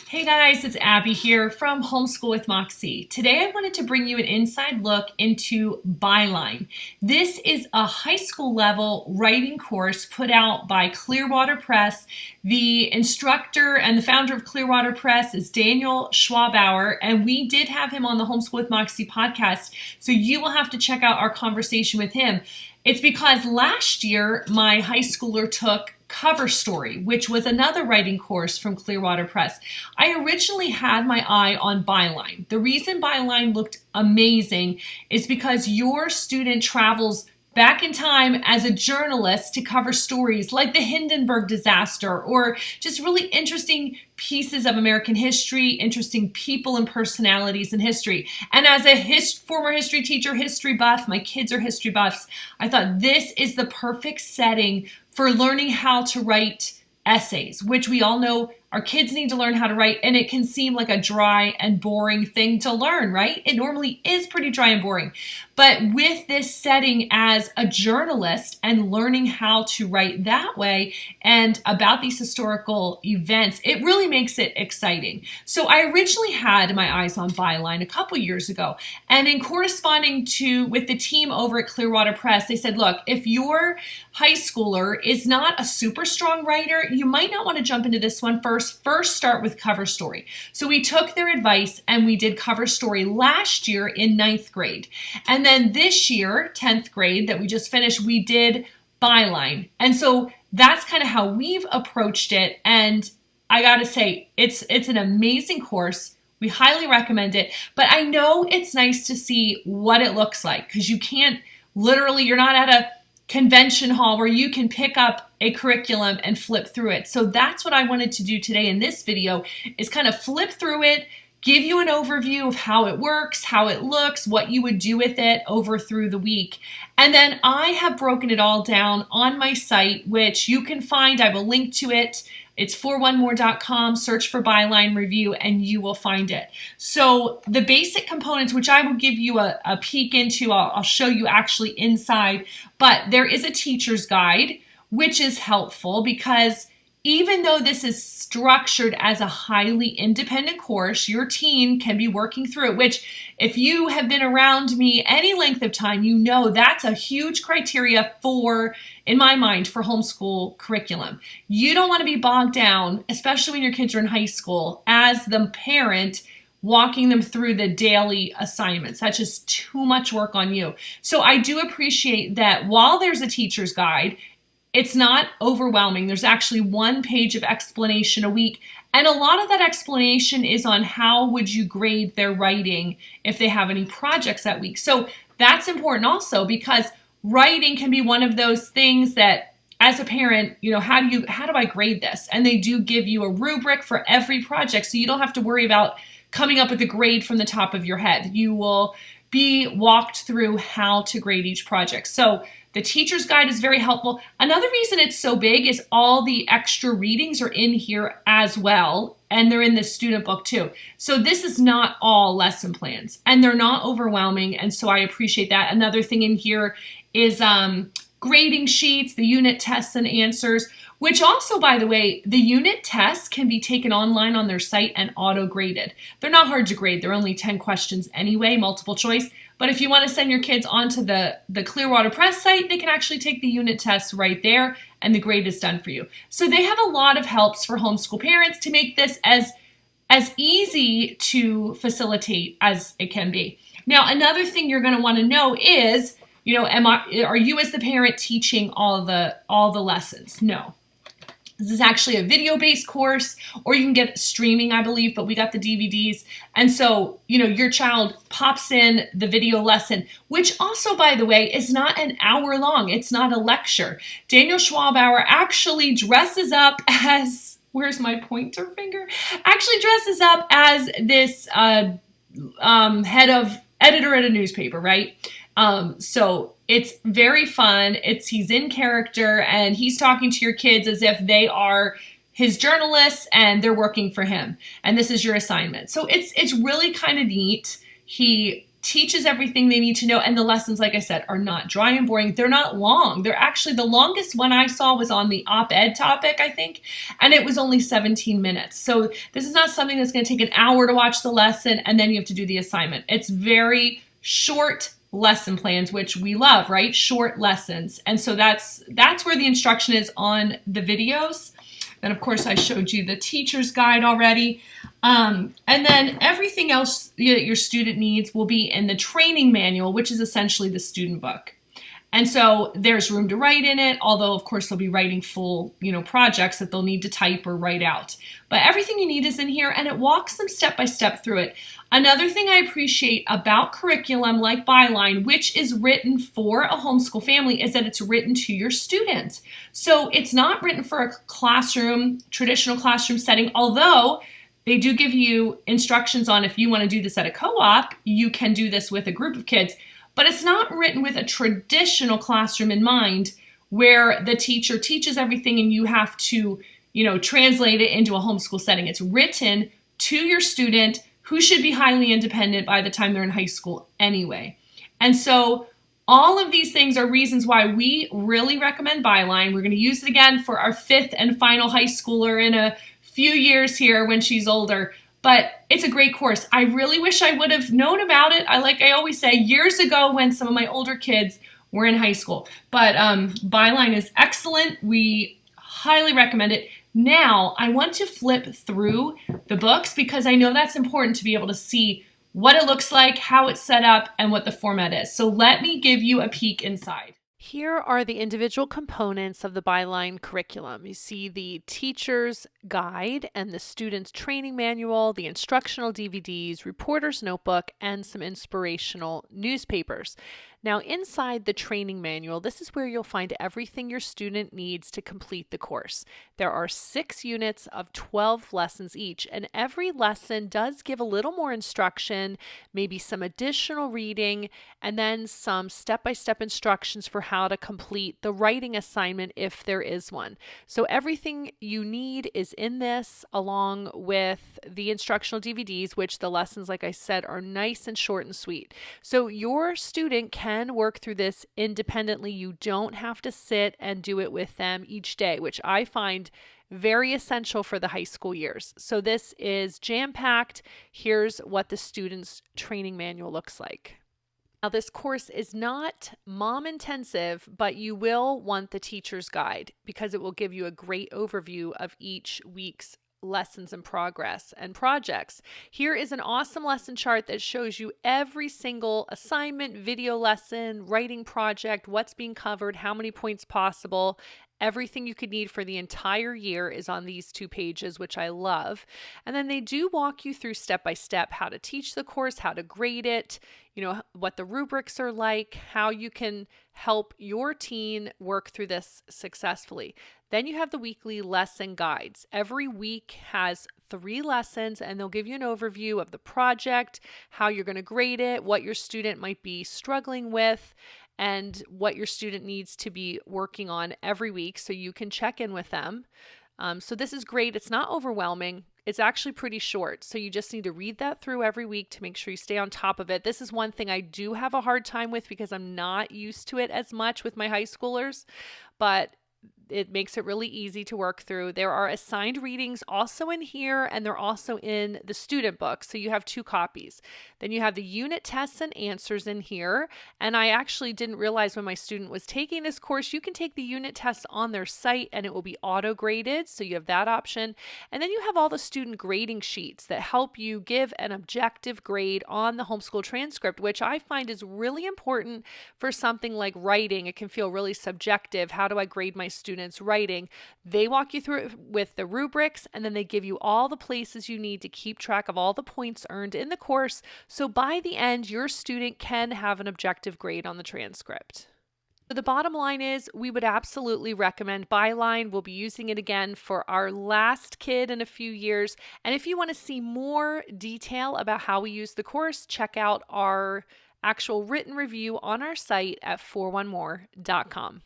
Hey guys, it's Abby here from Homeschool with Moxie. Today I wanted to bring you an inside look into Byline. This is a high school level writing course put out by Clearwater Press. The instructor and the founder of Clearwater Press is Daniel Schwabauer, and we did have him on the Homeschool with Moxie podcast, so you will have to check out our conversation with him. It's because last year my high schooler took Cover Story, which was another writing course from Clearwater Press. I originally had my eye on Byline. The reason Byline looked amazing is because your student travels back in time as a journalist to cover stories like the Hindenburg disaster or just really interesting pieces of American history, interesting people and personalities in history. And as a former history teacher, history buff, my kids are history buffs, I thought this is the perfect setting for learning how to write essays, which we all know our kids need to learn how to write, and it can seem like a dry and boring thing to learn, right? It normally is pretty dry and boring. But with this setting as a journalist and learning how to write that way and about these historical events, it really makes it exciting. So I originally had my eyes on Byline a couple years ago, and in corresponding with the team over at Clearwater Press, they said, look, if your high schooler is not a super strong writer, you might not want to jump into this one first. First start with Cover Story. So we took their advice and we did Cover Story last year in 9th grade. And then this year, 10th grade that we just finished, we did Byline. And so that's kind of how we've approached it. And I gotta say, it's an amazing course. We highly recommend it. But I know it's nice to see what it looks like, because you can't you're not at a convention hall where you can pick up a curriculum and flip through it. So that's what I wanted to do today in this video, is kind of flip through it, give you an overview of how it works, how it looks, what you would do with it over through the week. And then I have broken it all down on my site, which you can find. I have a link to it. It's 4onemore.com, search for Byline Review, and you will find it. So the basic components, which I will give you a peek into, I'll show you actually inside, but there is a teacher's guide, which is helpful because even though this is structured as a highly independent course, your teen can be working through it, which if you have been around me any length of time, you know that's a huge criteria in my mind, for homeschool curriculum. You don't want to be bogged down, especially when your kids are in high school, as the parent walking them through the daily assignments. That's just too much work on you. So I do appreciate that while there's a teacher's guide, it's not overwhelming. There's actually 1 page of explanation a week. And a lot of that explanation is on how would you grade their writing if they have any projects that week. So that's important also, because writing can be one of those things that as a parent, how do I grade this? And they do give you a rubric for every project, so you don't have to worry about coming up with a grade from the top of your head. You will be walked through how to grade each project. So the teacher's guide is very helpful. Another reason it's so big is all the extra readings are in here as well, and they're in the student book too. So this is not all lesson plans, and they're not overwhelming, and so I appreciate that. Another thing in here is grading sheets, the unit tests and answers, which also, by the way, the unit tests can be taken online on their site and auto-graded. They're not hard to grade. They're only 10 questions anyway, multiple choice. But if you want to send your kids onto the Clearwater Press site, they can actually take the unit tests right there, and the grade is done for you. So they have a lot of helps for homeschool parents to make this as easy to facilitate as it can be. Now, another thing you're going to want to know is, are you as the parent teaching all the lessons? No. This is actually a video-based course, or you can get streaming, I believe, but we got the DVDs. And so, your child pops in the video lesson, which also, by the way, is not an hour long. It's not a lecture. Daniel Schwabauer actually dresses up as, where's my pointer finger? Actually dresses up as this head of editor at a newspaper, right? So it's very fun. He's in character, and he's talking to your kids as if they are his journalists and they're working for him. And this is your assignment. So it's really kind of neat. He teaches everything they need to know. And the lessons, like I said, are not dry and boring. They're not long. They're actually, the longest one I saw was on the op-ed topic, I think, and it was only 17 minutes. So this is not something that's going to take an hour to watch the lesson and then you have to do the assignment. It's very short lesson plans, which we love, right? Short lessons. And so that's where the instruction is on the videos. And of course, I showed you the teacher's guide already. And then everything else that your student needs will be in the training manual, which is essentially the student book. And so there's room to write in it, although of course they'll be writing full, projects that they'll need to type or write out. But everything you need is in here, and it walks them step by step through it. Another thing I appreciate about curriculum like Byline, which is written for a homeschool family, is that it's written to your student. So it's not written for a traditional classroom setting, although they do give you instructions on if you want to do this at a co-op, you can do this with a group of kids. But it's not written with a traditional classroom in mind where the teacher teaches everything and you have to, translate it into a homeschool setting. It's written to your student who should be highly independent by the time they're in high school anyway. And so all of these things are reasons why we really recommend Byline. We're going to use it again for our 5th and final high schooler in a few years here when she's older. But it's a great course. I really wish I would have known about it. Like I always say, years ago when some of my older kids were in high school. But Byline is excellent. We highly recommend it. Now, I want to flip through the books because I know that's important to be able to see what it looks like, how it's set up, and what the format is. So let me give you a peek inside. Here are the individual components of the Byline curriculum. You see the teacher's guide and the student's training manual, the instructional DVDs, reporter's notebook, and some inspirational newspapers. Now, inside the training manual, this is where you'll find everything your student needs to complete the course. There are 6 units of 12 lessons each, and every lesson does give a little more instruction, maybe some additional reading, and then some step-by-step instructions for how to complete the writing assignment if there is one. So everything you need is in this, along with the instructional DVDs, which the lessons, like I said, are nice and short and sweet. So your student can work through this independently. You don't have to sit and do it with them each day, which I find very essential for the high school years. So this is jam-packed. Here's what the student's training manual looks like. Now, this course is not mom intensive, but you will want the teacher's guide because it will give you a great overview of each week's lessons in progress and projects. Here is an awesome lesson chart that shows you every single assignment, video lesson, writing project, what's being covered, how many points possible. Everything you could need for the entire year is on these 2 pages, which I love. And then they do walk you through step by step how to teach the course, how to grade it, what the rubrics are like, how you can help your teen work through this successfully. Then you have the weekly lesson guides. Every week has 3 lessons, and they'll give you an overview of the project, how you're going to grade it, what your student might be struggling with, and what your student needs to be working on every week so you can check in with them. So this is great. It's not overwhelming. It's actually pretty short. So you just need to read that through every week to make sure you stay on top of it. This is one thing I do have a hard time with because I'm not used to it as much with my high schoolers, but it makes it really easy to work through. There are assigned readings also in here, and they're also in the student book. So you have 2 copies. Then you have the unit tests and answers in here. And I actually didn't realize when my student was taking this course, you can take the unit tests on their site and it will be auto-graded. So you have that option. And then you have all the student grading sheets that help you give an objective grade on the homeschool transcript, which I find is really important for something like writing. It can feel really subjective. How do I grade my students' writing? They walk you through it with the rubrics, and then they give you all the places you need to keep track of all the points earned in the course. So by the end, your student can have an objective grade on the transcript. So the bottom line is we would absolutely recommend Byline. We'll be using it again for our last kid in a few years. And if you want to see more detail about how we use the course, check out our actual written review on our site at 4onemore.com.